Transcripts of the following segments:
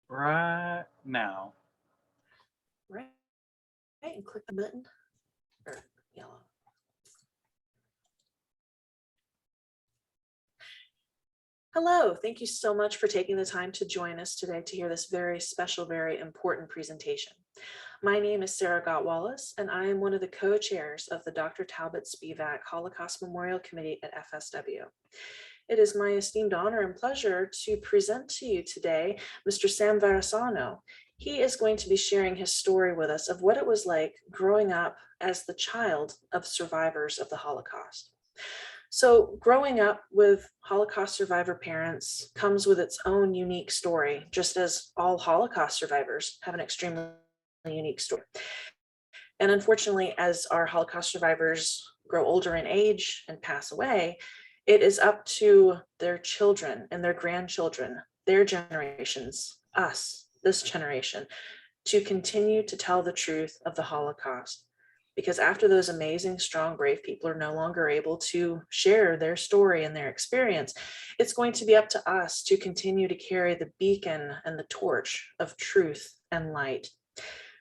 right now. Right, and click the button or yellow. Hello, thank you so much for taking the time to join us today to hear this very special, very important presentation. My name is Sarah Gott-Wallace, and I am one of the co-chairs of the Dr. Talbot Spivak Holocaust Memorial Committee at FSW. It is my esteemed honor and pleasure to present to you today Mr. Sam Varsano. He is going to be sharing his story with us of what it was like growing up as the child of survivors of the Holocaust. So growing up with Holocaust survivor parents comes with its own unique story, just as all Holocaust survivors have an extremely unique story. And unfortunately, as our Holocaust survivors grow older in age and pass away, it is up to their children and their grandchildren, their generations, us, this generation, to continue to tell the truth of the Holocaust. Because after those amazing, strong, brave people are no longer able to share their story and their experience, it's going to be up to us to continue to carry the beacon and the torch of truth and light.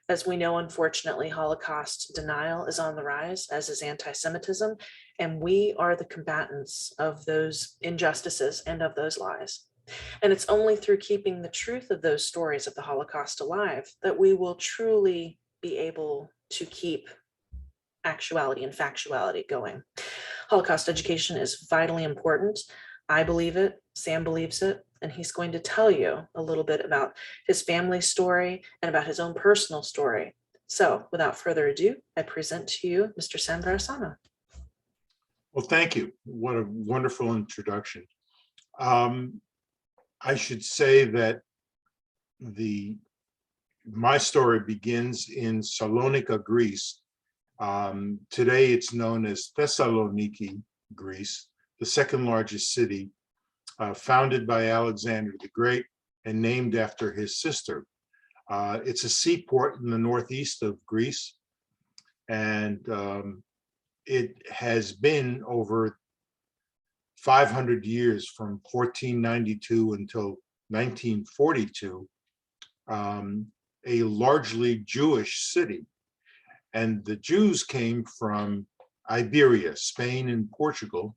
As we know, unfortunately, Holocaust denial is on the rise, as is anti-Semitism, and we are the combatants of those injustices and of those lies. And it's only through keeping the truth of those stories of the Holocaust alive that we will truly be able to keep actuality and factuality going. Holocaust education is vitally important. I believe it, Sam believes it, and he's going to tell you a little bit about his family story and about his own personal story. So without further ado, I present to you Mr. Sam Varsano. Well, thank you. What a wonderful introduction. I should say that my story begins in Salonika, Greece. Today it's known as Thessaloniki, Greece, the second largest city, founded by Alexander the Great and named after his sister. It's a seaport in the northeast of Greece, and it has been over 500 years, from 1492 until 1942, a largely Jewish city. And the Jews came from Iberia, Spain and Portugal,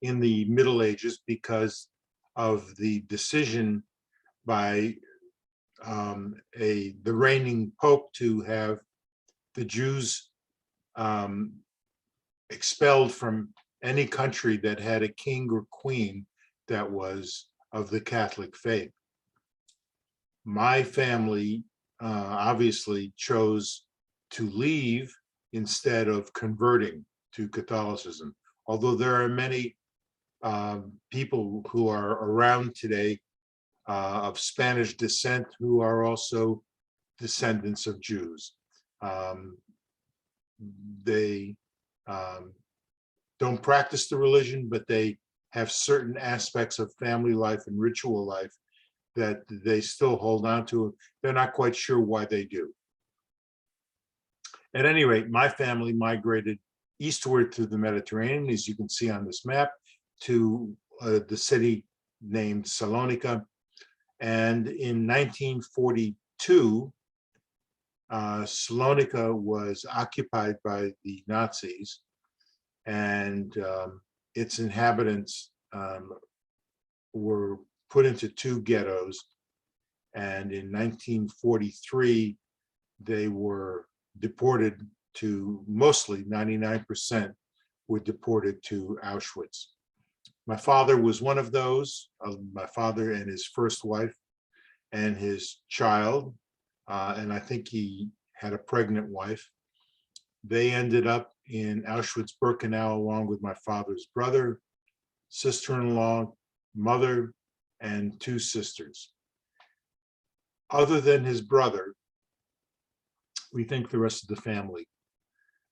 in the Middle Ages because of the decision by the reigning Pope to have the Jews expelled from any country that had a king or queen that was of the Catholic faith. My family obviously chose to leave instead of converting to Catholicism, although there are many people who are around today of Spanish descent who are also descendants of Jews. They don't practice the religion, but they have certain aspects of family life and ritual life that they still hold on to. They're not quite sure why they do. At any rate, my family migrated eastward through the Mediterranean, as you can see on this map, to the city named Salonika. And in 1942, Salonika was occupied by the Nazis, and its inhabitants were put into two ghettos. And in 1943, they were deported to, mostly 99% were deported to Auschwitz. My father was one of those, my father and his first wife and his child, and I think he had a pregnant wife. They ended up in Auschwitz-Birkenau along with my father's brother, sister-in-law, mother, and two sisters. Other than his brother, we think the rest of the family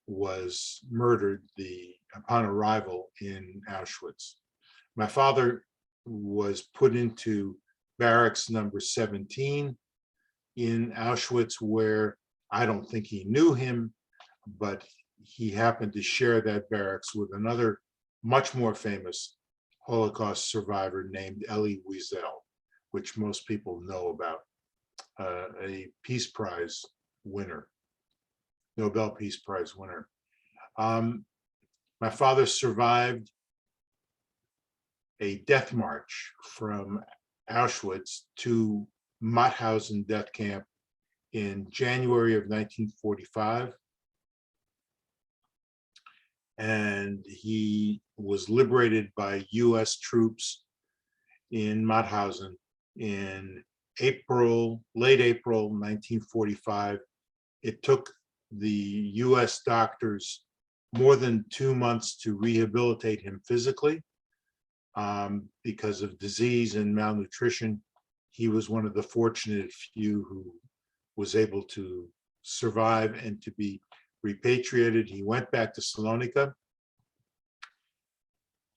was murdered upon arrival in Auschwitz. My father was put into barracks number 17 in Auschwitz, where I don't think he knew him, but he happened to share that barracks with another much more famous Holocaust survivor named Elie Wiesel. which most people know about, a Peace Prize winner, Nobel Peace Prize winner. My father survived a death march from Auschwitz to Mauthausen death camp in January of 1945. And he was liberated by US troops in Mauthausen in late April 1945. It took the US doctors more than 2 months to rehabilitate him physically because of disease and malnutrition. He was one of the fortunate few who was able to survive and to be repatriated. He went back to Salonika,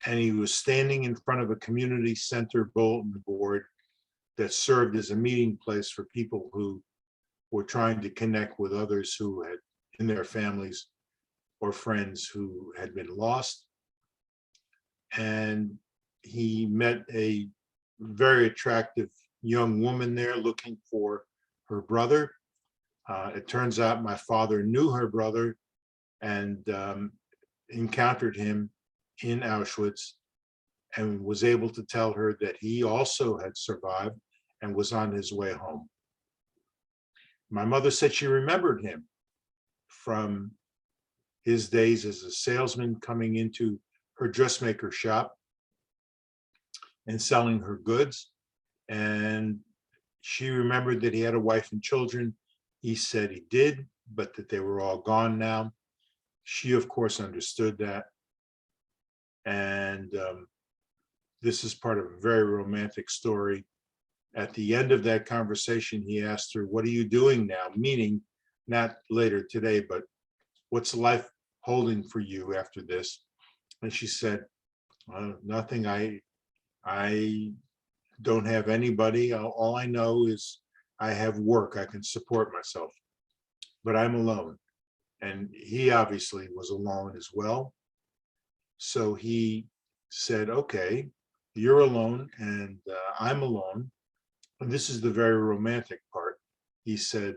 and he was standing in front of a community center bulletin board that served as a meeting place for people who were trying to connect with others who had, in their families or friends who had been lost. And he met a very attractive young woman there looking for her brother. It turns out my father knew her brother and encountered him in Auschwitz and was able to tell her that he also had survived and was on his way home. My mother said she remembered him from his days as a salesman coming into her dressmaker shop and selling her goods. And she remembered that he had a wife and children. He said he did, but that they were all gone now. She, of course, understood that. And this is part of a very romantic story. At the end of that conversation, he asked her, "What are you doing now?" Meaning, not later today, but what's life holding for you after this? And she said, nothing. I don't have anybody. All I know is I have work. I can support myself, but I'm alone. And he obviously was alone as well. So he said, okay, you're alone and I'm alone. And this is the very romantic part. He said,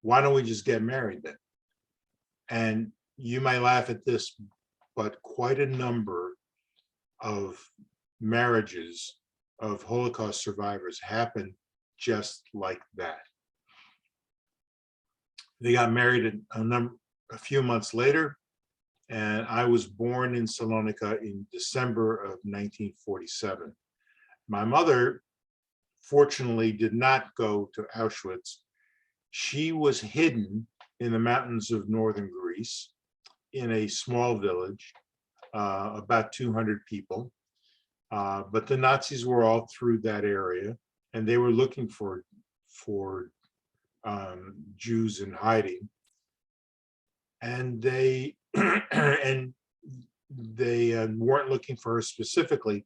why don't we just get married then? And you may laugh at this, but quite a number of marriages of Holocaust survivors happened just like that. They got married a few months later, and I was born in Salonika in December of 1947. My mother, fortunately, did not go to Auschwitz. She was hidden in the mountains of northern Greece in a small village, about 200 people. But the Nazis were all through that area, and they were looking for Jews in hiding. And they and they weren't looking for her specifically,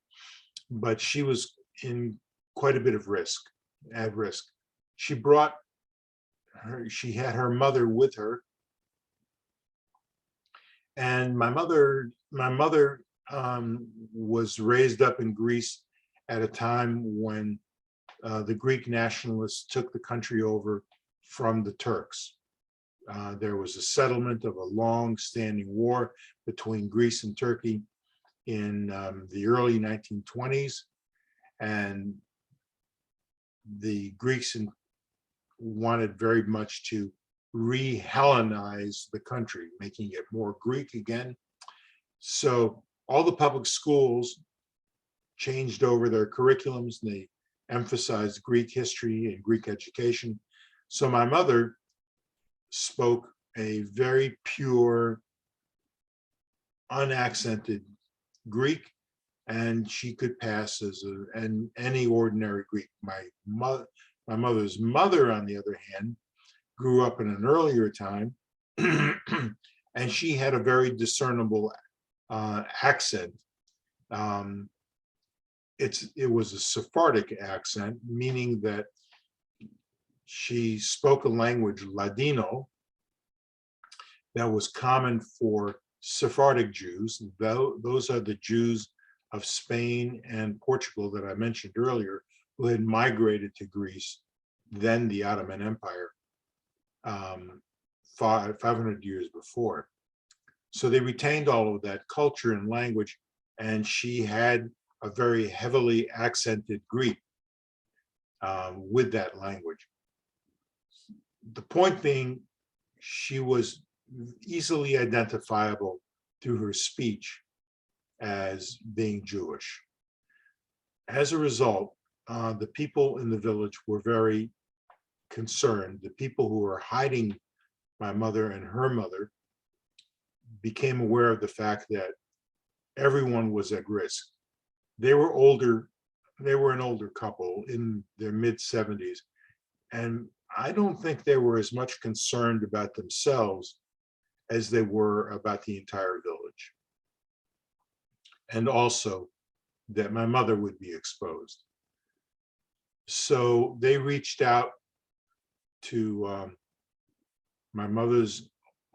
but she was in quite a bit of at risk. She had her mother with her, and my mother was raised up in Greece at a time when the Greek nationalists took the country over from the Turks. There was a settlement of a long-standing war between Greece and Turkey in the early 1920s, and the Greeks wanted very much to re-Hellenize the country, making it more Greek again. So all the public schools changed over their curriculums, and they emphasized Greek history and Greek education. So my mother spoke a very pure, unaccented Greek, and she could pass as any ordinary Greek. My mother's mother, on the other hand, grew up in an earlier time, and she had a very discernible accent. It was a Sephardic accent, meaning that she spoke a language, Ladino, that was common for Sephardic Jews. Those are the Jews of Spain and Portugal that I mentioned earlier, who had migrated to Greece, then the Ottoman Empire, 500 years before. So they retained all of that culture and language, and she had a very heavily accented Greek with that language. The point being, she was easily identifiable through her speech as being Jewish. As a result, the people in the village were very concerned. The people who were hiding my mother and her mother became aware of the fact that everyone was at risk. They were older, they were an older couple in their mid-70s, and I don't think they were as much concerned about themselves as they were about the entire village. And also that my mother would be exposed. So they reached out to my mother's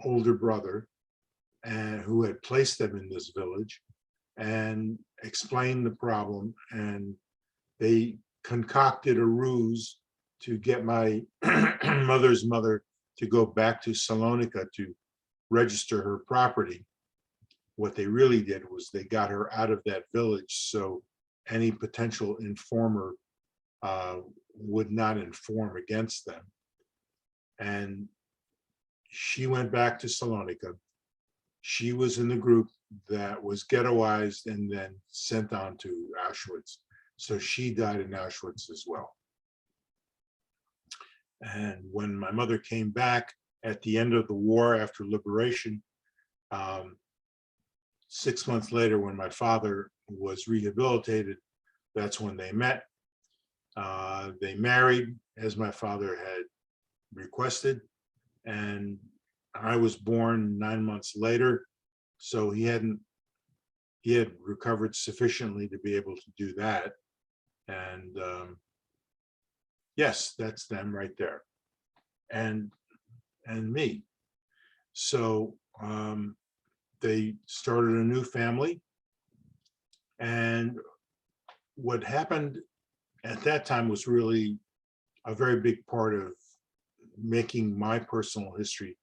older brother, and who had placed them in this village, and explained the problem. And they concocted a ruse to get my mother's mother to go back to Salonika to register her property. What they really did was they got her out of that village so any potential informer would not inform against them. And she went back to Salonika. She was in the group that was ghettoized and then sent on to Auschwitz. So she died in Auschwitz as well. And when my mother came back at the end of the war after liberation, 6 months later, when my father was rehabilitated, that's when they met. They married as my father had requested, and I was born 9 months later, so he had recovered sufficiently to be able to do that. And yes, that's them right there, and me. So they started a new family, and what happened at that time was really a very big part of making my personal history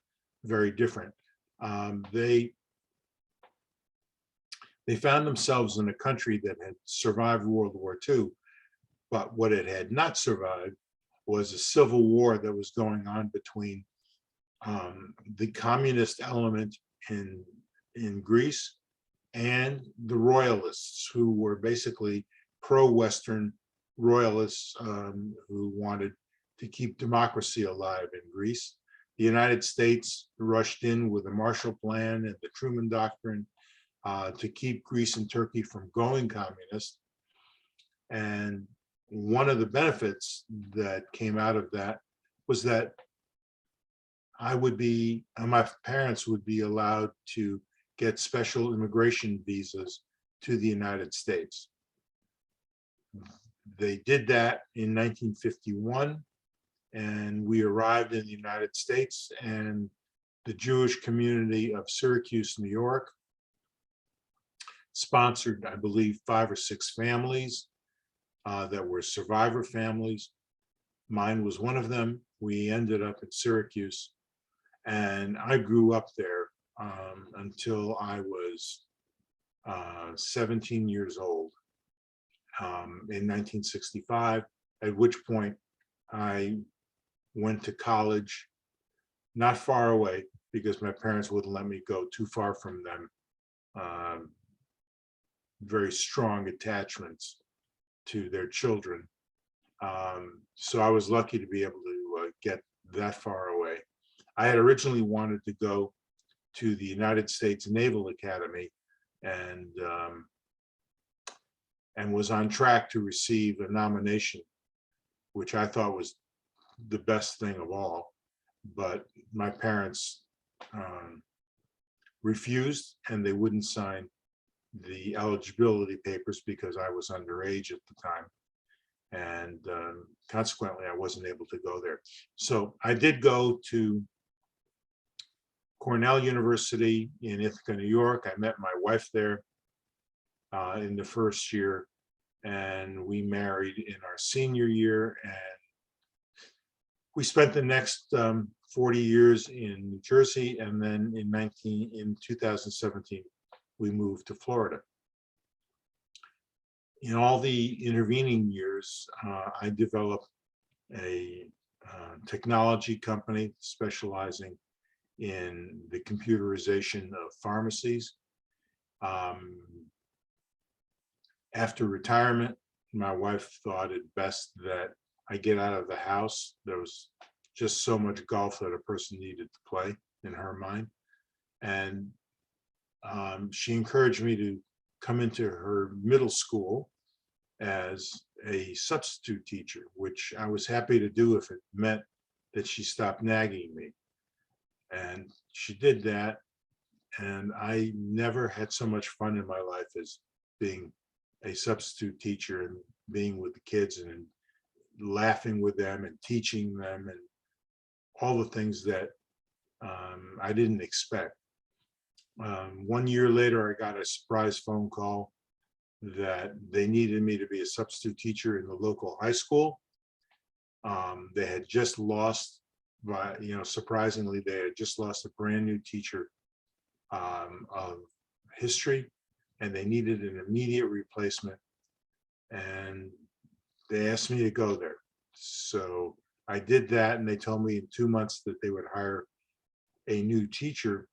very different. They found themselves in a country that had survived World War II, but what it had not survived was a civil war that was going on between the communist element in Greece and the royalists, who were basically pro-Western royalists who wanted to keep democracy alive in Greece. The United States rushed in with the Marshall Plan and the Truman Doctrine to keep Greece and Turkey from going communist. And one of the benefits that came out of that was that my parents would be allowed to get special immigration visas to the United States. They did that in 1951, and we arrived in the United States, and the Jewish community of Syracuse, New York, sponsored, I believe, 5 or 6 families that were survivor families. Mine was one of them. We ended up at Syracuse, and I grew up there until I was 17 years old in 1965, at which point I went to college not far away because my parents wouldn't let me go too far from them. Very strong attachments to their children. So I was lucky to be able to get that far away. I had originally wanted to go to the United States Naval Academy and was on track to receive a nomination, which I thought was the best thing of all. But my parents refused, and they wouldn't sign the eligibility papers because I was underage at the time. And consequently, I wasn't able to go there. So I did go to Cornell University in Ithaca, New York. I met my wife there in the first year. and we married in our senior year, and we spent the next 40 years in New Jersey, and then in 2017, we moved to Florida. In all the intervening years, I developed a technology company specializing in the computerization of pharmacies. After retirement, my wife thought it best that I get out of the house. There was just so much golf that a person needed to play in her mind. And she encouraged me to come into her middle school as a substitute teacher, which I was happy to do if it meant that she stopped nagging me. And she did that. And I never had so much fun in my life as being a substitute teacher and being with the kids and laughing with them and teaching them and all the things that I didn't expect. 1 year later, I got a surprise phone call that they needed me to be a substitute teacher in the local high school. They had just lost, surprisingly, they had just lost a brand new teacher of history, and they needed an immediate replacement. And they asked me to go there. So I did that, and they told me in 2 months that they would hire a new teacher.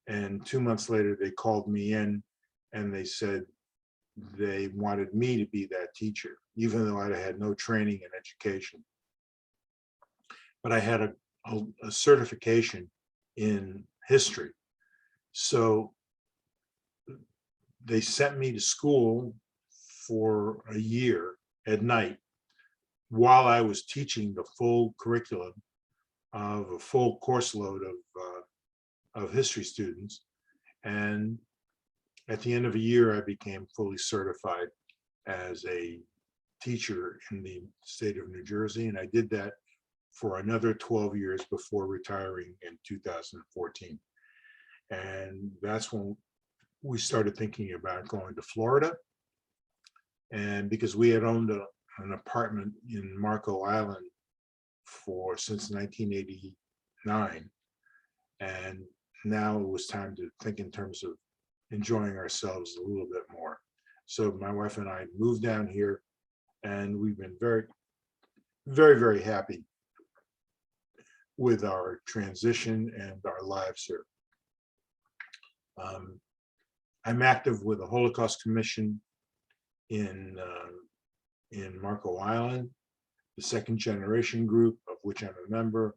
And 2 months later, they called me in and they said they wanted me to be that teacher, even though I had no training in education. But I had a certification in history. So they sent me to school for a year at night while I was teaching the full curriculum of a full course load of history students. And at the end of a year, I became fully certified as a teacher in the state of New Jersey. And I did that for another 12 years before retiring in 2014. And that's when we started thinking about going to Florida. And because we had owned an apartment in Marco Island since 1989, and now it was time to think in terms of enjoying ourselves a little bit more. So my wife and I moved down here, and we've been very, very, very happy with our transition and our lives here. I'm active with the Holocaust Commission in Marco Island, the second generation group of which I'm a member.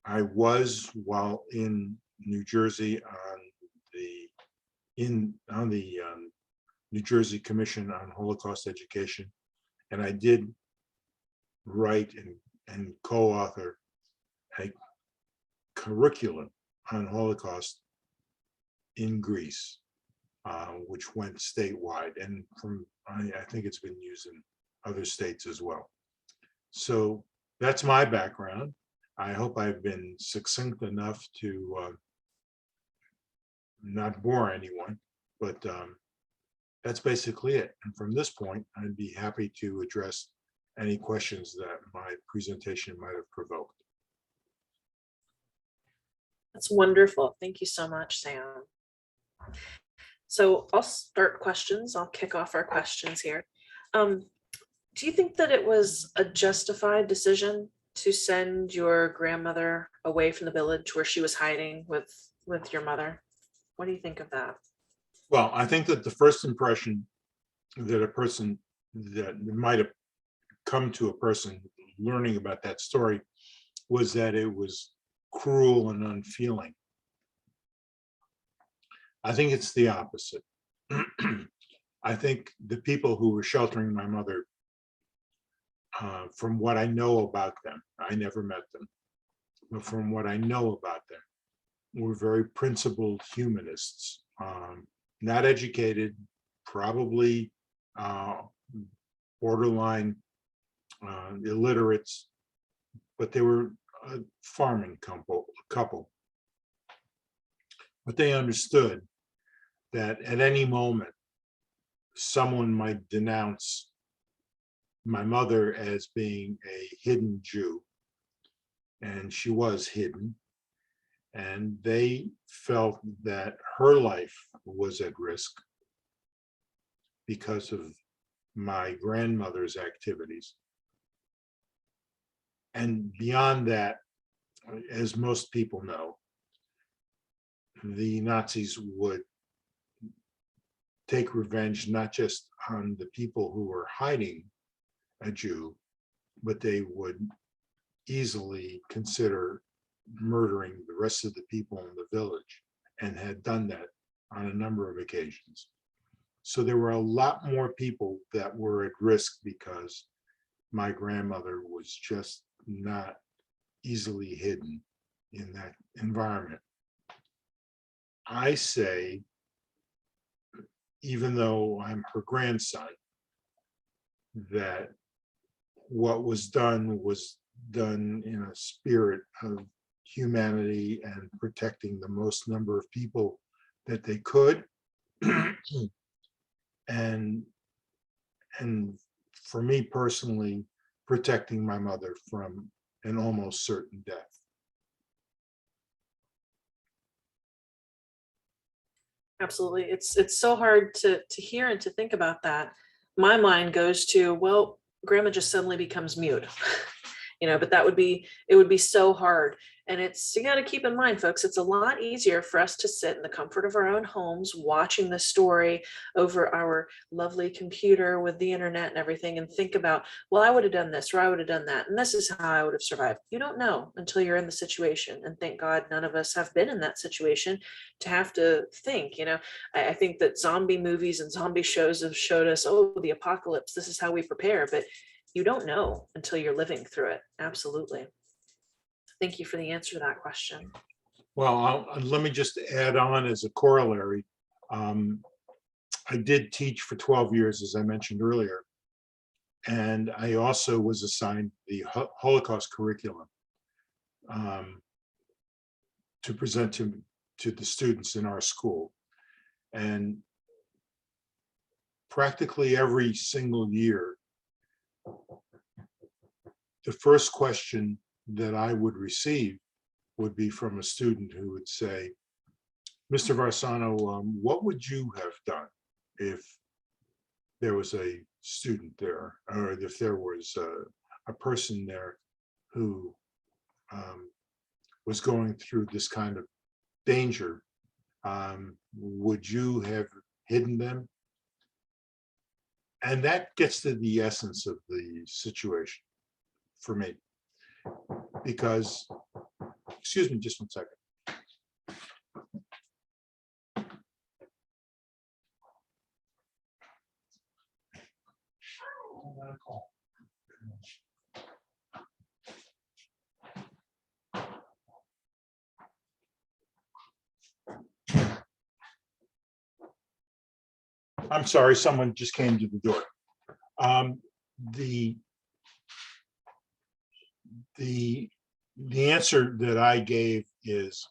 I was, while in New Jersey, on the New Jersey Commission on Holocaust Education, and I did write and co-author a curriculum on Holocaust in Greece, which went statewide, and I think it's been used in other states as well. So that's my background. I hope I've been succinct enough to not bore anyone, but that's basically it. And from this point, I'd be happy to address any questions that my presentation might have provoked. That's wonderful. Thank you so much, Sam. So I'll start questions. I'll kick off our questions here. Do you think that it was a justified decision to send your grandmother away from the village where she was hiding with your mother? What do you think of that? Well, I think that the first impression that a person that might have come to a person learning about that story was that it was cruel and unfeeling. I think it's the opposite. I think the people who were sheltering my mother, from what I know about them, I never met them, but from what I know about them, were very principled humanists, not educated, probably borderline illiterates, but they were a farming couple. But they understood that at any moment, someone might denounce my mother as being a hidden Jew, and she was hidden. And they felt that her life was at risk because of my grandmother's activities. And beyond that, as most people know, the Nazis would take revenge not just on the people who were hiding a Jew, but they would easily consider murdering the rest of the people in the village, and had done that on a number of occasions. So there were a lot more people that were at risk because my grandmother was just not easily hidden in that environment. I say, even though I'm her grandson, that what was done in a spirit of humanity and protecting the most number of people that they could. and for me personally, protecting my mother from an almost certain death. Absolutely. It's so hard to hear and to think about that. My mind goes to, well, grandma just suddenly becomes mute. But it would be so hard. And you got to keep in mind, folks, it's a lot easier for us to sit in the comfort of our own homes, watching the story over our lovely computer with the internet and everything, and think about, well, I would have done this, or I would have done that, and this is how I would have survived. You don't know until you're in the situation. And thank God none of us have been in that situation to have to think. I think that zombie movies and zombie shows have showed us, oh, the apocalypse, this is how we prepare. But you don't know until you're living through it. Absolutely. Thank you for the answer to that question. Well, let me just add on as a corollary. I did teach for 12 years, as I mentioned earlier, and I also was assigned the Holocaust curriculum to present to the students in our school. And practically every single year, the first question that I would receive would be from a student who would say, Mr. Varsano, what would you have done if there was a student there, or if there was a person there who was going through this kind of danger? Would you have hidden them? And that gets to the essence of the situation for me. Because, excuse me just one second. I'm sorry, someone just came to the door. The answer that I gave is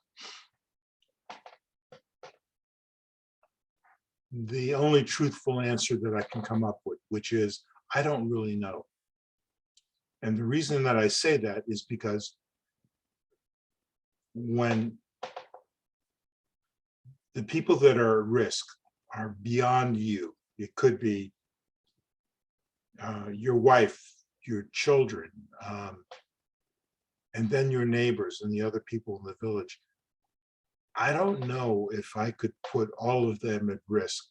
the only truthful answer that I can come up with, which is, I don't really know. And the reason that I say that is because when the people that are at risk are beyond you, it could be your wife, your children, and then your neighbors and the other people in the village. I don't know if I could put all of them at risk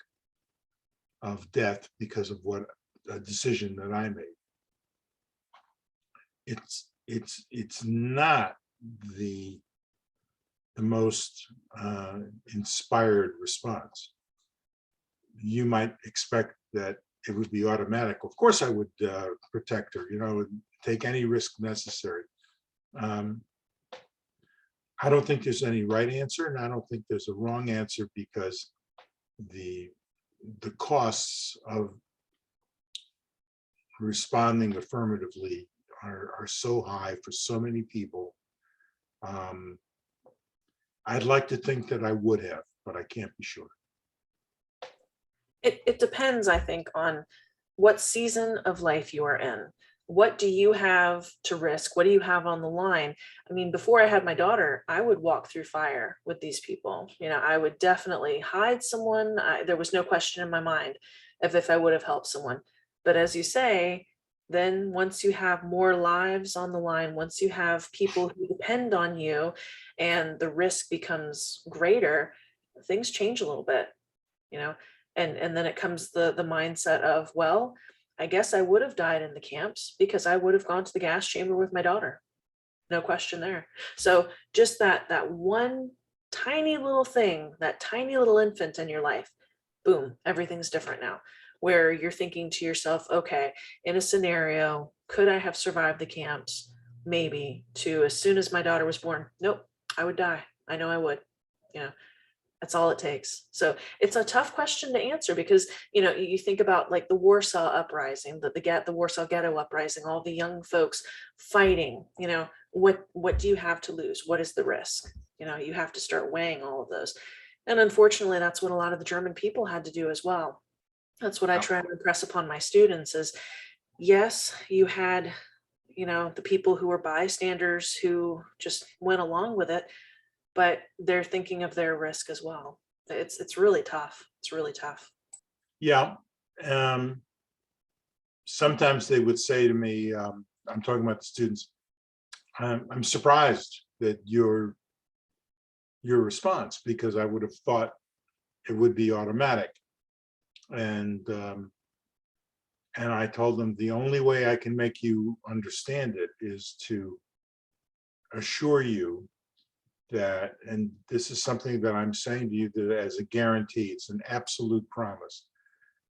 of death because of what a decision that I made. It's not the most inspired response. You might expect that it would be automatic. Of course, I would protect her, take any risk necessary. I don't think there's any right answer, and I don't think there's a wrong answer, because the costs of responding affirmatively are so high for so many people. I'd like to think that I would have, but I can't be sure. It depends, I think, on what season of life you are in. What do you have to risk? What do you have on the line? I mean, before I had my daughter, I would walk through fire with these people. You know, I would definitely hide someone. There was no question in my mind of if I would have helped someone. But as you say, then once you have more lives on the line, once you have people who depend on you and the risk becomes greater, things change a little bit, you know. And then it comes the mindset of, well, I guess I would have died in the camps because I would have gone to the gas chamber with my daughter. No question there. So just that one tiny little thing, that tiny little infant in your life, boom, everything's different now. Where you're thinking to yourself, okay, in a scenario, could I have survived the camps? Maybe. To as soon as my daughter was born, nope, I would die. I know I would. You know, that's all it takes. So it's a tough question to answer because, you know, you think about like the Warsaw uprising, the Warsaw Ghetto uprising, all the young folks fighting, you know, what do you have to lose? What is the risk? You know, you have to start weighing all of those. And unfortunately, that's what a lot of the German people had to do as well. That's what I try to impress upon my students is, yes, you had, you know, the people who were bystanders who just went along with it, but they're thinking of their risk as well. It's really tough. It's really tough. Yeah. Um, Sometimes they would say to me, I'm talking about the students, I'm surprised that your response, because I would have thought it would be automatic. And I told them the only way I can make you understand it is to assure you that, and this is something that I'm saying to you that as a guarantee, it's an absolute promise.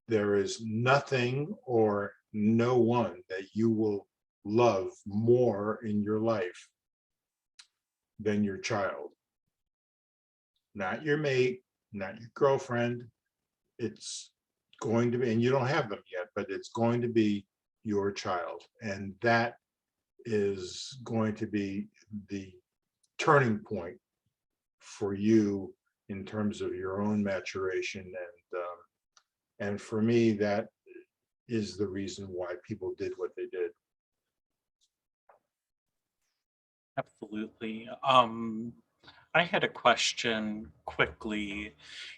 There is nothing or no one that you will love more in your life than your child. Not your mate, not your girlfriend. It's going to be, and you don't have them yet, but it's going to be your child. And that is going to be the turning point for you in terms of your own maturation. And for me, that is the reason why people did what they did. Absolutely. I had a question quickly.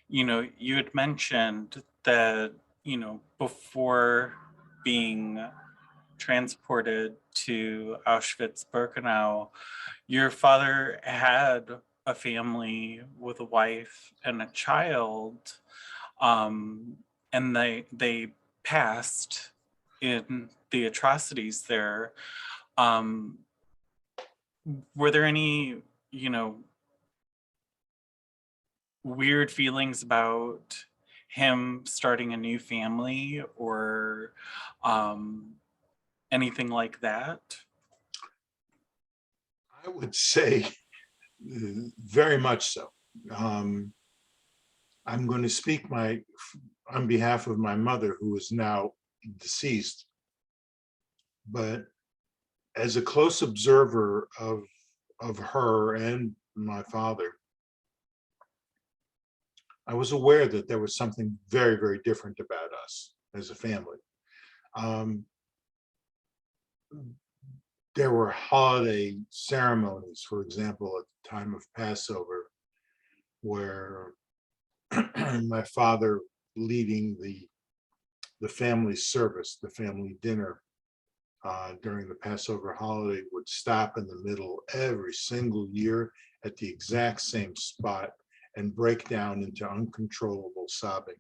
You know, you had mentioned that, you know, before being transported to Auschwitz-Birkenau, your father had a family with a wife and a child, um, and they passed in the atrocities there. Um, were there any, you know, weird feelings about him starting a new family or anything like that? I would say very much so. Um, I'm going to speak on behalf of my mother, who is now deceased, but as a close observer of her and my father, I was aware that there was something very, very different about us as a family. Um, there were holiday ceremonies, for example, at the time of Passover, where my father leading the family service, the family dinner during the Passover holiday would stop in the middle every single year at the exact same spot and break down into uncontrollable sobbing.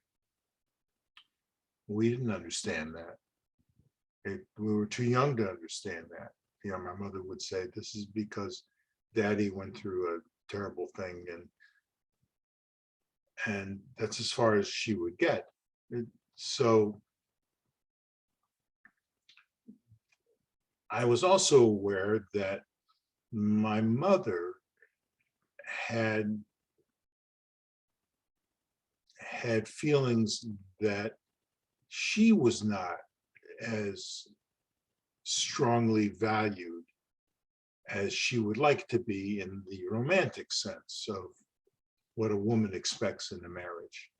We didn't understand that. We were too young to understand that. You know, my mother would say, this is because daddy went through a terrible thing, and that's as far as she would get. So I was also aware that my mother had feelings that she was not as strongly valued as she would like to be in the romantic sense of what a woman expects in a marriage.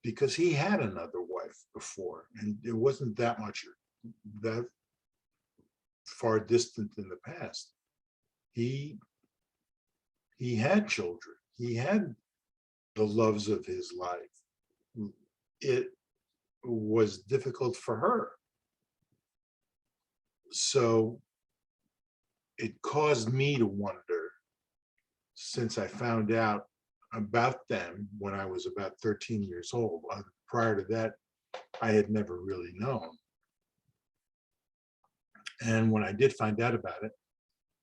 because he had another wife before, and it wasn't that far distant in the past. He had children. He had the loves of his life. It was difficult for her. So it caused me to wonder, since I found out about them when I was about 13 years old. Prior to that, I had never really known. And when I did find out about it,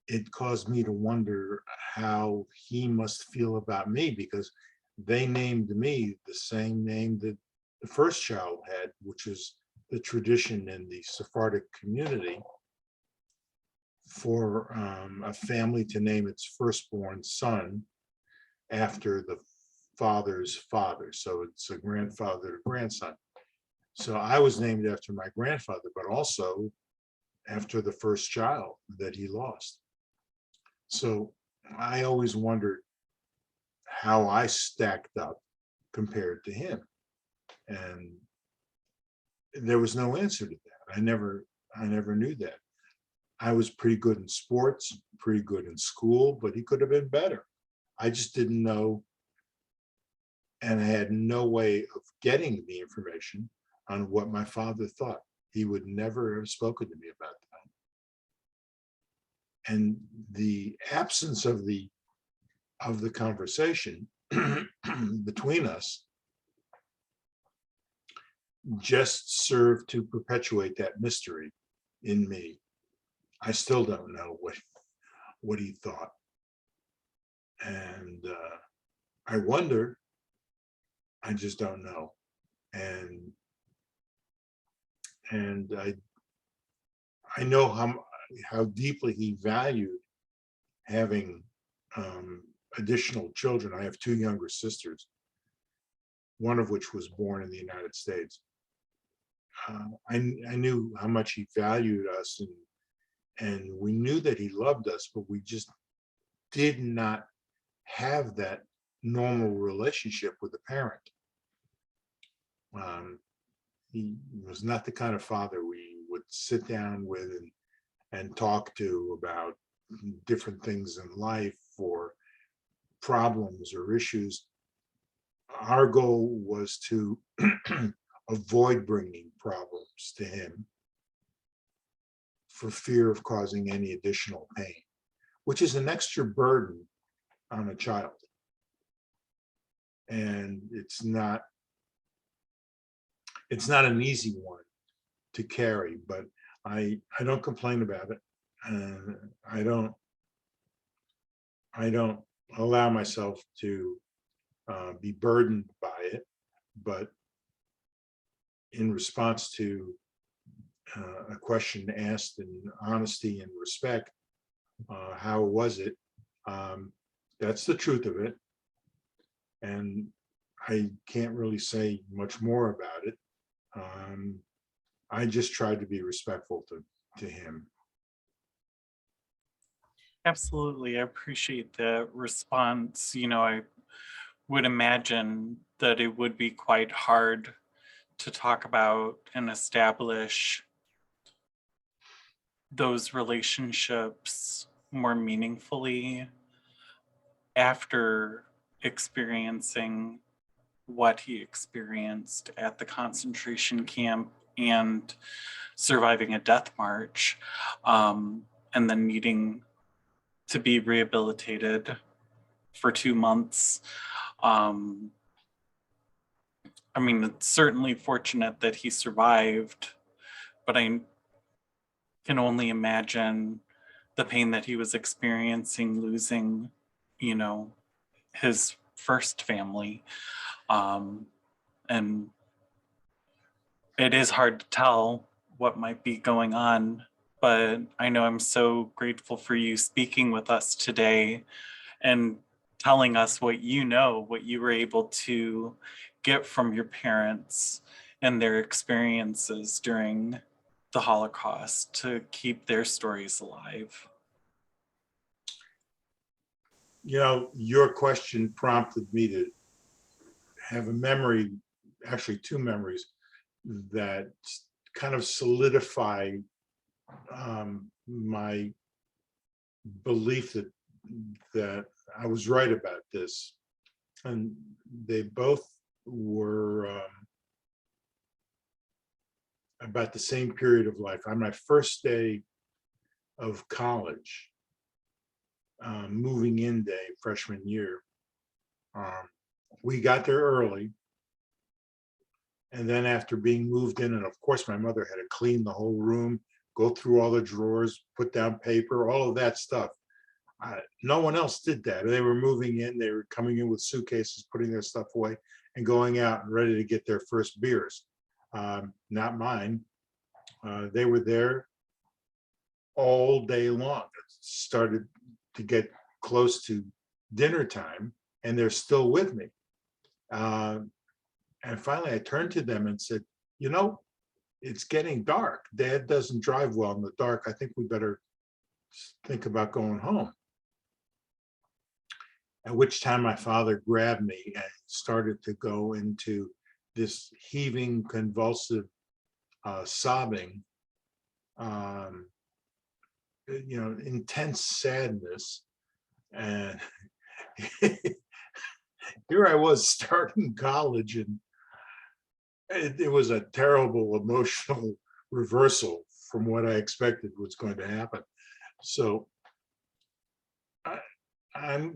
it caused me to wonder how he must feel about me, because they named me the same name that the first child had, which is the tradition in the Sephardic community for a family to name its firstborn son after the father's father. So it's a grandfather to grandson. So I was named after my grandfather, but also after the first child that he lost. So I always wondered how I stacked up compared to him. And there was no answer to that. I never knew that. I was pretty good in sports, pretty good in school, but he could have been better. I just didn't know, and I had no way of getting the information on what my father thought. He would never have spoken to me about that. And the absence of the conversation between us just served to perpetuate that mystery in me. I still don't know what he thought. And I wonder, I just don't know. And I know how deeply he valued having additional children. I have two younger sisters, one of which was born in the United States. I knew how much he valued us, and we knew that he loved us, but we just did not have that normal relationship with a parent. He was not the kind of father we would sit down with and talk to about different things in life or problems or issues. Our goal was to avoid bringing problems to him for fear of causing any additional pain, which is an extra burden on a child. And it's not an easy one to carry, but I don't complain about it. I don't allow myself to be burdened by it, but in response to a question asked in honesty and respect, how was it? That's the truth of it. And I can't really say much more about it. I just tried to be respectful to him. Absolutely. I appreciate the response. I would imagine that it would be quite hard to talk about and establish those relationships more meaningfully after experiencing what he experienced at the concentration camp and surviving a death march, and then needing to be rehabilitated for 2 months. It's certainly fortunate that he survived, but I can only imagine the pain that he was experiencing losing, his first family. And it is hard to tell what might be going on, but I know I'm so grateful for you speaking with us today and telling us what you were able to get from your parents and their experiences during the Holocaust to keep their stories alive. Your question prompted me to have a memory actually two memories that kind of solidify my belief that I was right about this. And they both were about the same period of life. On my first day of college, moving in day, freshman year, we got there early. And then after being moved in, and of course my mother had to clean the whole room, go through all the drawers, put down paper, all of that stuff. No one else did that. They were moving in, they were coming in with suitcases, putting their stuff away and going out and ready to get their first beers. Not mine. They were there all day long. It started to get close to dinner time and they're still with me. And finally I turned to them and said, you know, it's getting dark. Dad doesn't drive well in the dark. I think we better think about going home. At which time my father grabbed me and started to go into this heaving, convulsive sobbing, intense sadness. And here I was starting college, and it was a terrible emotional reversal from what I expected was going to happen. So I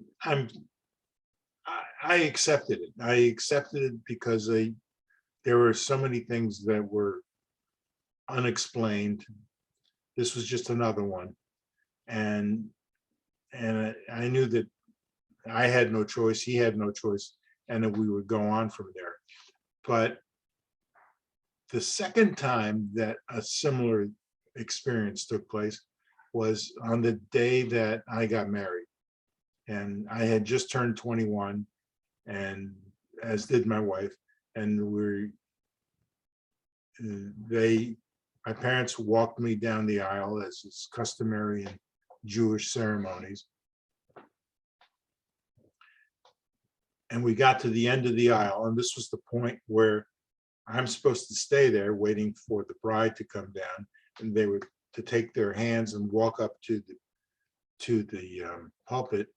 accepted it. I accepted it because there were so many things that were unexplained. This was just another one, and I knew that I had no choice. He had no choice, and that we would go on from there. But the second time that a similar experience took place was on the day that I got married. And I had just turned 21, and as did my wife. And my parents walked me down the aisle, as is customary in Jewish ceremonies. And we got to the end of the aisle, and this was the point where I'm supposed to stay there waiting for the bride to come down, and they were to take their hands and walk up to the pulpit.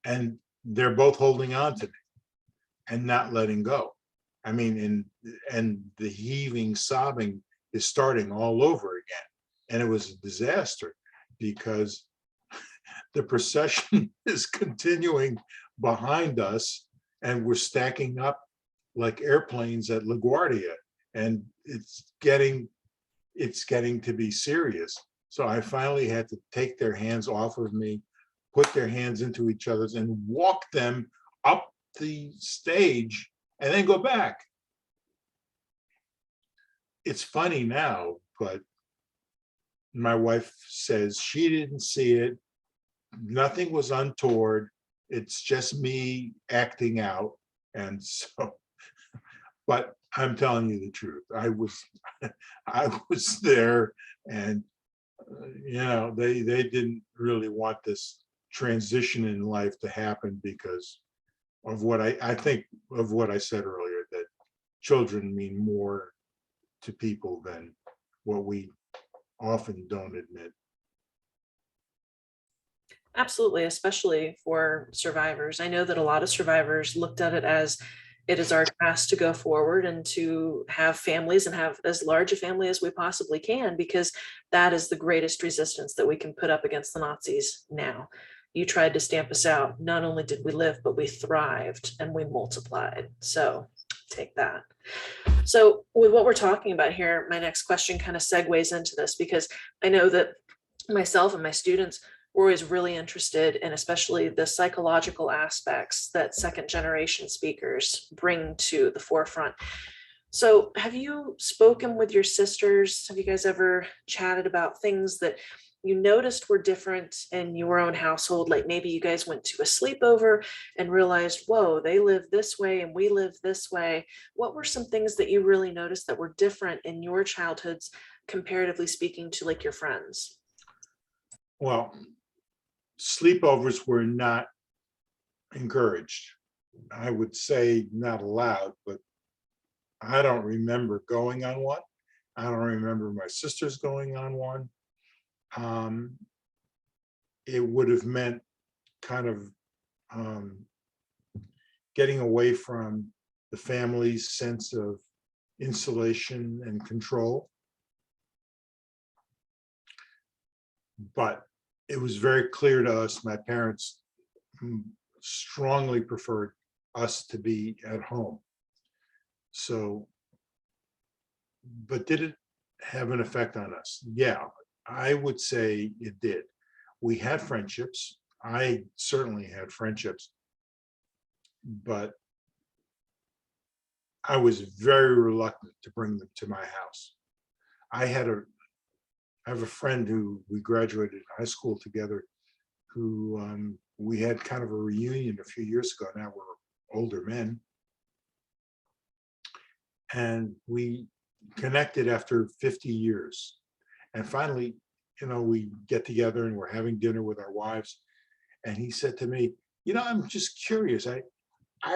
And they're both holding on to me and not letting go. I mean, and the heaving, sobbing is starting all over again. And it was a disaster because the procession is continuing behind us, and we're stacking up like airplanes at LaGuardia, and it's getting to be serious. So I finally had to take their hands off of me, put their hands into each other's, and walk them up the stage and then go back. It's funny now, but my wife says she didn't see it. Nothing was untoward. It's just me acting out. And so, but I'm telling you the truth. I was there, and they didn't really want this transition in life to happen because of what I think of what I said earlier, that children mean more to people than what we often don't admit. Absolutely, especially for survivors. I know that a lot of survivors looked at it as it is our task to go forward and to have families and have as large a family as we possibly can, because that is the greatest resistance that we can put up against the Nazis now. You tried to stamp us out. Not only did we live, but we thrived and we multiplied. So take that. So with what we're talking about here, my next question kind of segues into this, because I know that myself and my students were always really interested in especially the psychological aspects that second generation speakers bring to the forefront. So have you spoken with your sisters? Have you guys ever chatted about things that you noticed were different in your own household? Like maybe you guys went to a sleepover and realized, whoa, they live this way and we live this way. What were some things that you really noticed that were different in your childhoods, comparatively speaking, to like your friends? Well, sleepovers were not encouraged. I would say not allowed, but I don't remember going on one. I don't remember my sisters going on one. Um, it would have meant kind of um, getting away from the family's sense of insulation and control. But it was very clear to us, my parents strongly preferred us to be at home. So, but did it have an effect on us? Yeah, I would say it did. We had friendships. I certainly had friendships, but I was very reluctant to bring them to my house. I had a, I have a friend who we graduated high school together, who we had kind of a reunion a few years ago. Now we're older men, and we connected after 50 years. And finally, we get together and we're having dinner with our wives. And he said to me, I'm just curious. I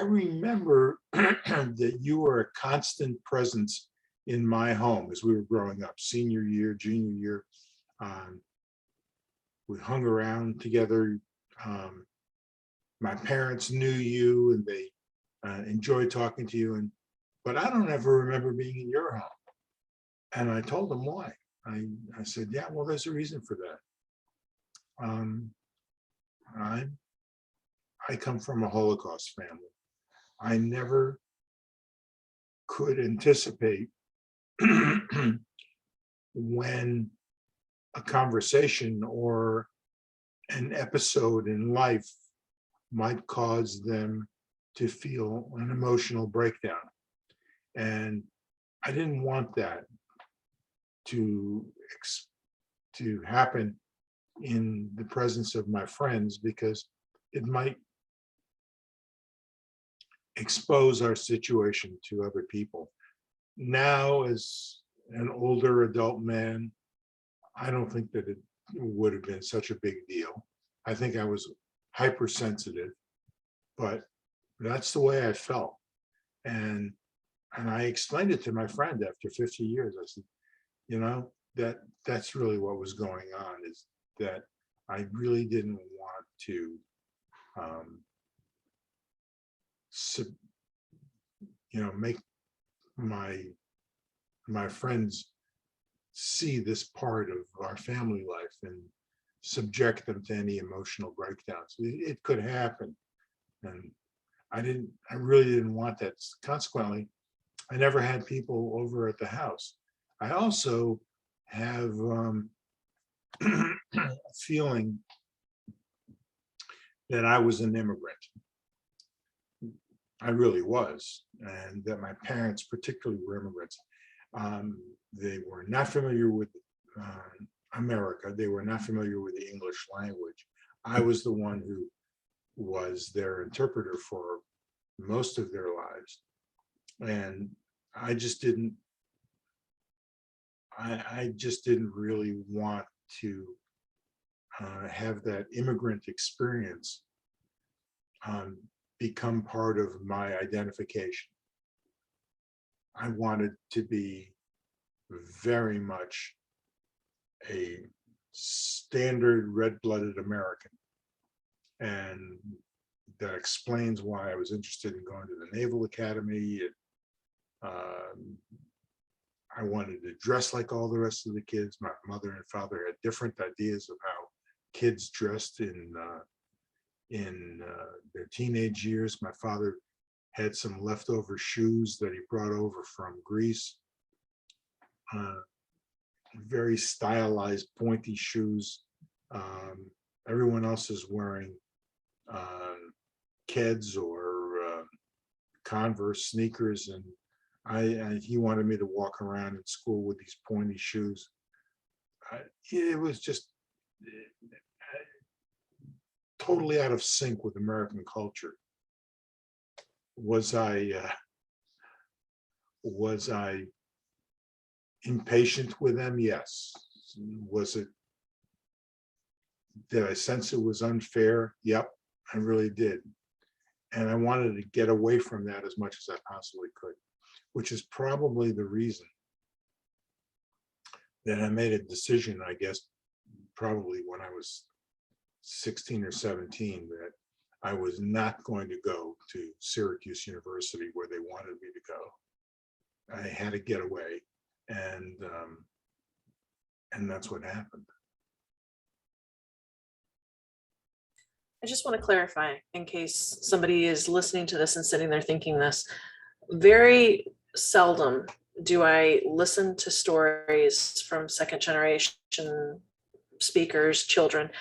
remember that you were a constant presence in my home as we were growing up, senior year, junior year. We hung around together. My parents knew you and they enjoyed talking to you. But I don't ever remember being in your home. And I told them why. I said, yeah, well, there's a reason for that. I come from a Holocaust family. I never could anticipate when a conversation or an episode in life might cause them to feel an emotional breakdown. And I didn't want that to happen in the presence of my friends, because it might expose our situation to other people. Now, as an older adult man, I don't think that it would have been such a big deal. I think I was hypersensitive, but that's the way I felt. And I explained it to my friend after 50 years. I said, that's really what was going on, is that I really didn't want to make my friends see this part of our family life and subject them to any emotional breakdowns. It could happen. And I really didn't want that. Consequently, I never had people over at the house. I also have a feeling that I was an immigrant. I really was, and that my parents particularly were immigrants. They were not familiar with America. They were not familiar with the English language. I was the one who was their interpreter for most of their lives. And I just didn't really want to have that immigrant experience become part of my identification. I wanted to be very much a standard red-blooded American. And that explains why I was interested in going to the Naval Academy. I wanted to dress like all the rest of the kids. My mother and father had different ideas of how kids dressed in their teenage years. My father had some leftover shoes that he brought over from Greece. Very stylized, pointy shoes. Everyone else is wearing Keds or Converse sneakers, and he wanted me to walk around in school with these pointy shoes. It was just totally out of sync with American culture. Was I impatient with them? Yes. Did I sense it was unfair? Yep, I really did. And I wanted to get away from that as much as I possibly could, which is probably the reason that I made a decision, I guess, probably when I was 16 or 17, that I was not going to go to Syracuse University where they wanted me to go. I had to get away, and that's what happened. I just want to clarify in case somebody is listening to this and sitting there thinking this. Very seldom do I listen to stories from second generation speakers, children,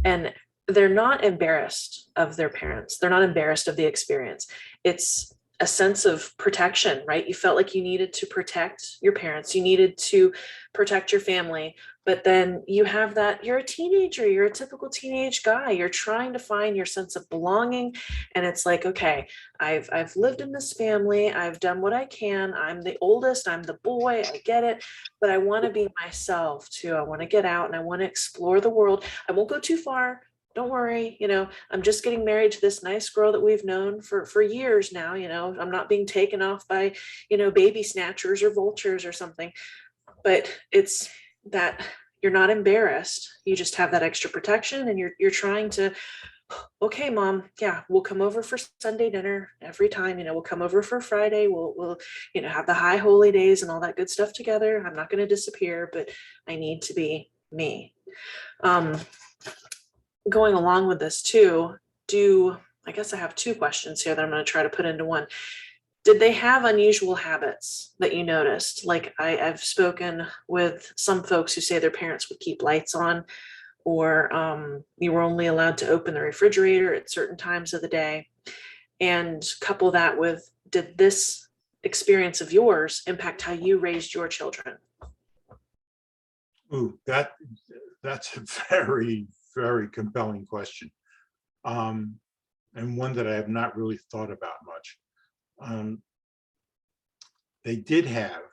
and they're not embarrassed of their parents. They're not embarrassed of the experience. It's a sense of protection, right? You felt like you needed to protect your parents, you needed to protect your family, but then you have that, you're a teenager, you're a typical teenage guy, you're trying to find your sense of belonging. And it's like, okay, I've lived in this family, I've done what I can, I'm the oldest, I'm the boy, I get it, but I want to be myself too. I want to get out and I want to explore the world. I won't go too far. Don't worry, I'm just getting married to this nice girl that we've known for years now. I'm not being taken off by, baby snatchers or vultures or something. But it's that you're not embarrassed. You just have that extra protection, and you're trying to, okay, mom, yeah, we'll come over for Sunday dinner every time. We'll come over for Friday. We'll have the high holy days and all that good stuff together. I'm not going to disappear, but I need to be me. Going along with this too, I guess I have two questions here that I'm going to try to put into one. Did they have unusual habits that you noticed? Like I've spoken with some folks who say their parents would keep lights on, or you were only allowed to open the refrigerator at certain times of the day. And couple that with, did this experience of yours impact how you raised your children? Ooh, that's a very, very compelling question, and one that I have not really thought about much. They did have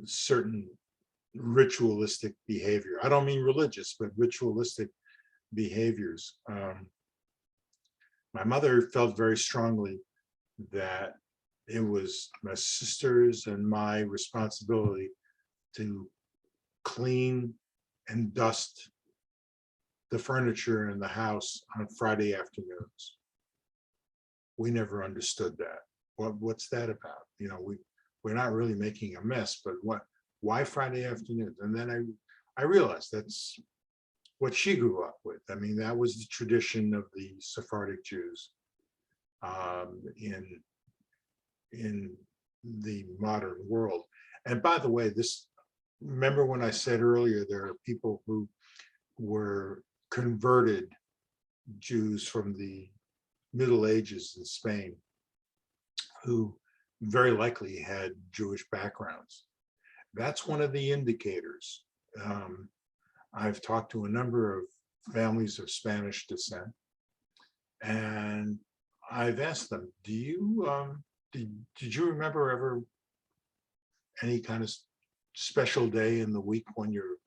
certain ritualistic behavior. I don't mean religious, but ritualistic behaviors. My mother felt very strongly that it was my sisters and my responsibility to clean and dust the furniture in the house on Friday afternoons. We never understood that. What's that about? We're not really making a mess, but why Friday afternoons? And then I realized that's what she grew up with. I mean, that was the tradition of the Sephardic Jews in the modern world. And by the way, remember when I said earlier, there are people who were converted Jews from the Middle Ages in Spain who very likely had Jewish backgrounds. That's one of the indicators. I've talked to a number of families of Spanish descent, and I've asked them, did you remember ever any kind of special day in the week when your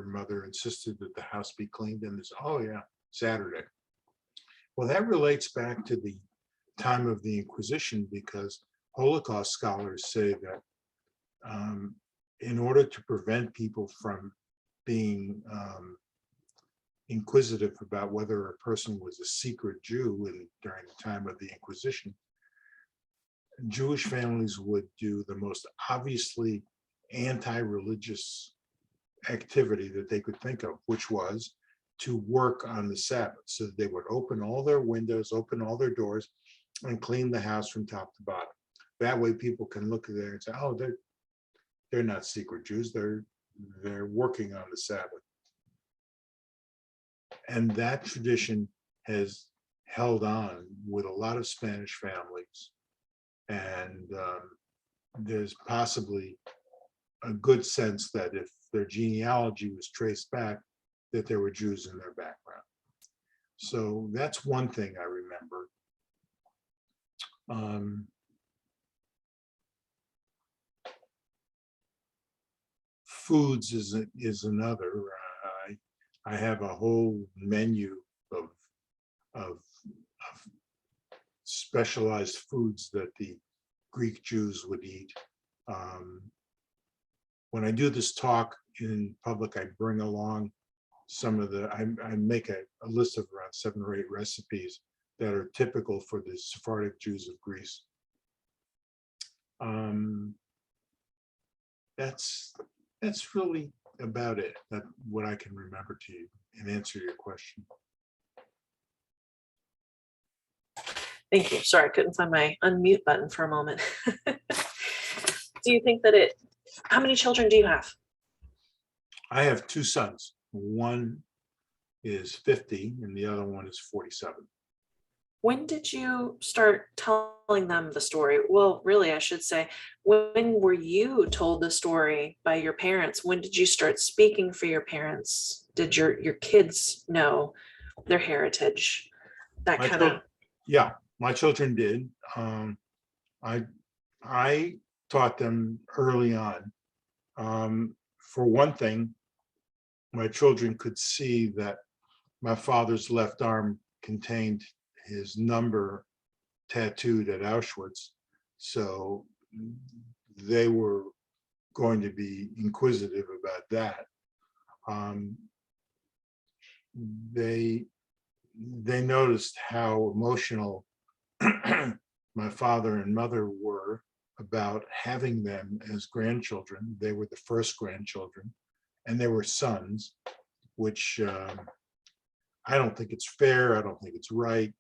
mother insisted that the house be cleaned? And there's, oh yeah, Saturday. Well, that relates back to the time of the Inquisition, because Holocaust scholars say that in order to prevent people from being inquisitive about whether a person was a secret Jew during the time of the Inquisition, Jewish families would do the most obviously anti-religious activity that they could think of, which was to work on the Sabbath. So they would open all their windows, open all their doors, and clean the house from top to bottom. That way people can look there and say, oh, they're not secret Jews, they're working on the Sabbath. And that tradition has held on with a lot of Spanish families. And there's possibly a good sense that if their genealogy was traced back, that there were Jews in their background. So that's one thing I remember. Foods is another. I have a whole menu of specialized foods that the Greek Jews would eat. When I do this talk in public, I bring along some of the, I make a list of around 7 or 8 recipes that are typical for the Sephardic Jews of Greece. That's really about it. That what I can remember to you and answer your question. Thank you. Sorry, I couldn't find my unmute button for a moment. Do you think that how many children do you have? I have 2 sons. One is 50 and the other one is 47. When did you start telling them the story? Well, really, I should say, when were you told the story by your parents? When did you start speaking for your parents? Did your kids know their heritage? That kind of. Yeah, my children did. I taught them early on. For one thing, my children could see that my father's left arm contained his number tattooed at Auschwitz. So they were going to be inquisitive about that. They noticed how emotional my father and mother were about having them as grandchildren. They were the first grandchildren, and they were sons, which I don't think it's fair. I don't think it's right.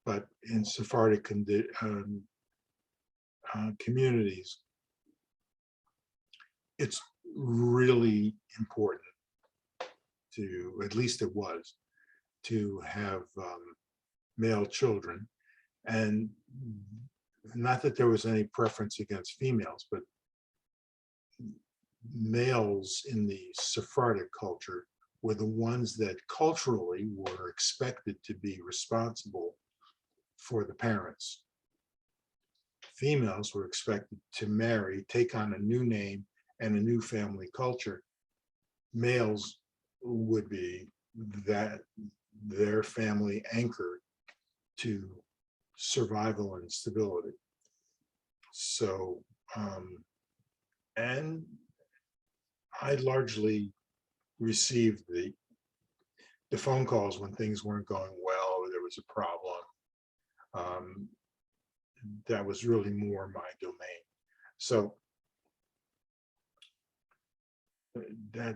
But in Sephardic communities, it's really important to, at least it was, to have male children. And not that there was any preference against females, but males in the Sephardic culture were the ones that culturally were expected to be responsible for the parents. Females were expected to marry, take on a new name and a new family culture. Males would be that their family anchored to survival and stability. So, and I largely received the phone calls when things weren't going well or there was a problem. That was really more my domain. So that,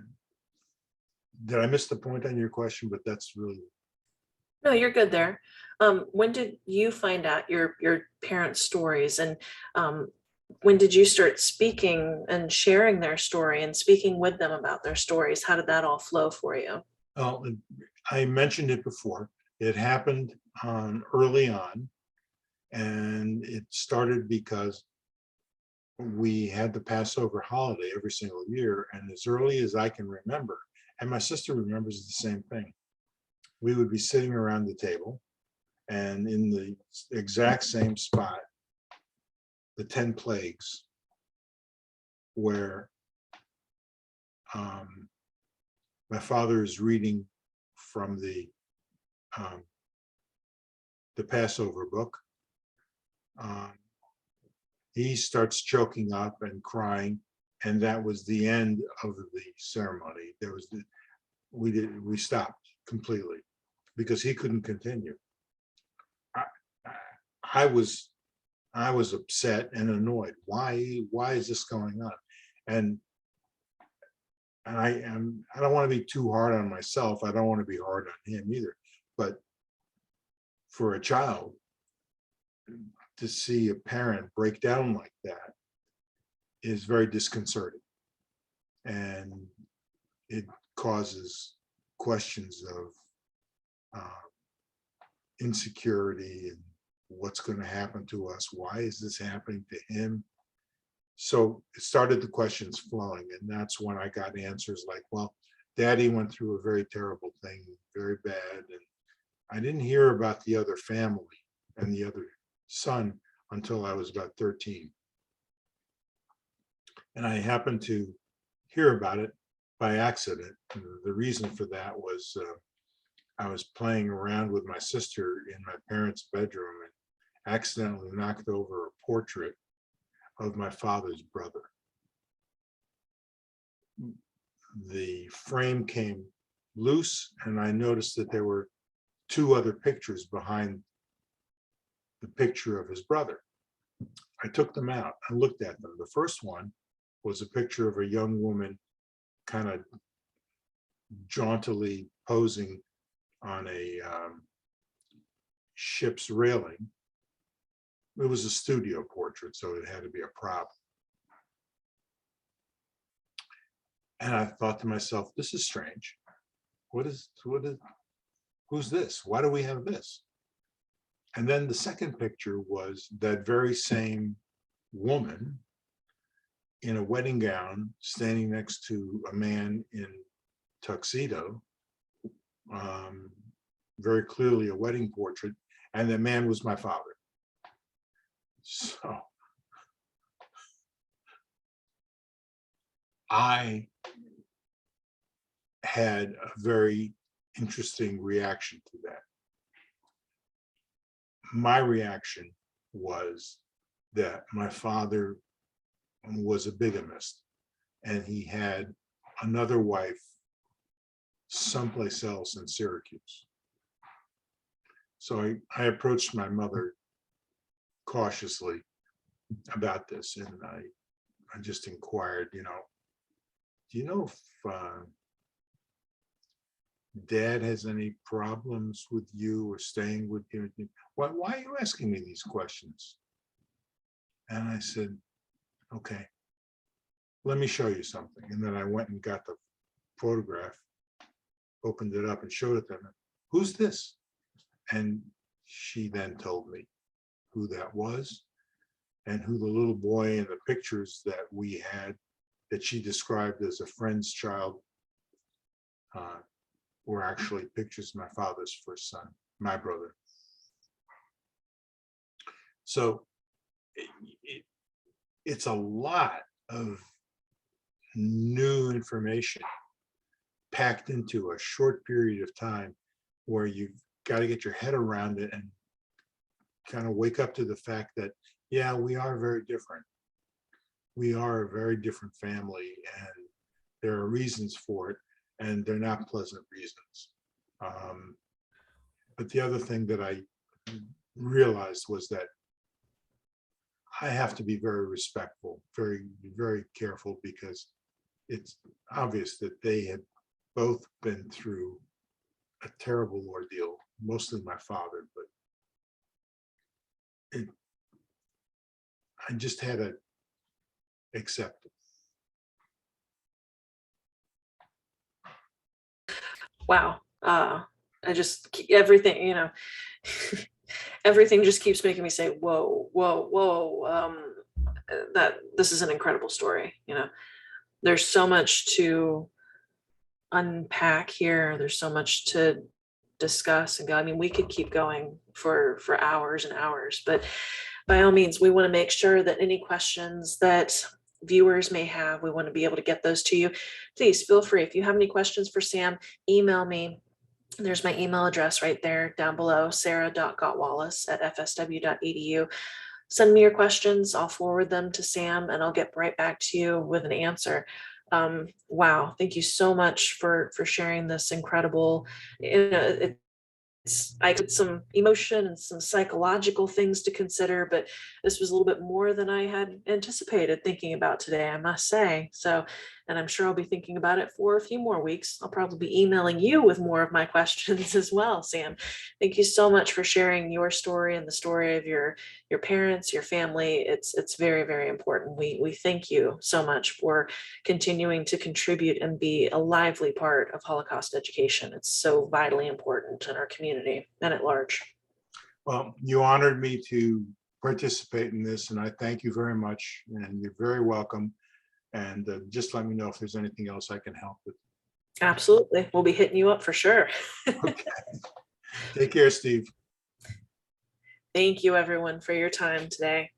did I miss the point on your question? But that's really. No, you're good there. When did you find out your parents' stories, and when did you start speaking and sharing their story and speaking with them about their stories? How did that all flow for you? I mentioned it before. It happened early on, and it started because we had the Passover holiday every single year, and as early as I can remember, and my sister remembers the same thing, we would be sitting around the table, and in the exact same spot, the 10 plagues, where my father is reading from the Passover book. He starts choking up and crying, and that was the end of the ceremony. There was we stopped completely because he couldn't continue. I was upset and annoyed. Why is this going on? And I don't want to be too hard on myself. I don't want to be hard on him either. But for a child to see a parent break down like that is very disconcerting. And it causes questions of insecurity and what's going to happen to us. Why is this happening to him? So it started the questions flowing, and that's when I got answers like, well, Daddy went through a very terrible thing, very bad, and I didn't hear about the other family and the other son until I was about 13. And I happened to hear about it by accident. And the reason for that was I was playing around with my sister in my parents' bedroom, accidentally knocked over a portrait of my father's brother. The frame came loose, and I noticed that there were two other pictures behind the picture of his brother. I took them out and looked at them. The first one was a picture of a young woman kind of jauntily posing on a ship's railing. It was a studio portrait, so it had to be a prop. And I thought to myself, this is strange. Who's this? Why do we have this? And then the second picture was that very same woman in a wedding gown standing next to a man in tuxedo, very clearly a wedding portrait, and the man was my father. So I had a very interesting reaction to that. My reaction was that my father was a bigamist, and he had another wife someplace else in Syracuse. So I approached my mother cautiously about this, and I just inquired, do you know if Dad has any problems with you or staying with you? Why are you asking me these questions? And I said, okay, let me show you something. And then I went and got the photograph, opened it up and showed it to them. Who's this? And she then told me who that was, and who the little boy in the pictures that we had that she described as a friend's child were actually pictures of my father's first son, my brother. So it's a lot of new information packed into a short period of time, where you've got to get your head around it and kind of wake up to the fact that, yeah, we are very different. We are a very different family, and there are reasons for it, and they're not pleasant reasons. But the other thing that I realized was that I have to be very respectful, very, very careful, because it's obvious that they had both been through a terrible ordeal, mostly my father, but I just had to accept it. Wow. Everything, everything just keeps making me say, whoa, whoa, whoa. That this is an incredible story. There's so much to unpack here. There's so much to discuss and go. I mean, we could keep going for hours and hours, but by all means, we want to make sure that any questions that viewers may have, we want to be able to get those to you. Please feel free. If you have any questions for Sam, email me. There's my email address right there down below, sarah.gottwallace@fsw.edu. Send me your questions. I'll forward them to Sam, and I'll get right back to you with an answer. Wow. Thank you so much for sharing this incredible, I had some emotion and some psychological things to consider, but this was a little bit more than I had anticipated thinking about today, I must say. So, and I'm sure I'll be thinking about it for a few more weeks. I'll probably be emailing you with more of my questions as well, Sam. Thank you so much for sharing your story and the story of your parents, your family. It's very, very important. We thank you so much for continuing to contribute and be a lively part of Holocaust education. It's so vitally important in our community and at large. Well, you honored me to participate in this, and I thank you very much, and you're very welcome. And just let me know if there's anything else I can help with. Absolutely. We'll be hitting you up for sure. Okay. Take care, Steve. Thank you, everyone, for your time today.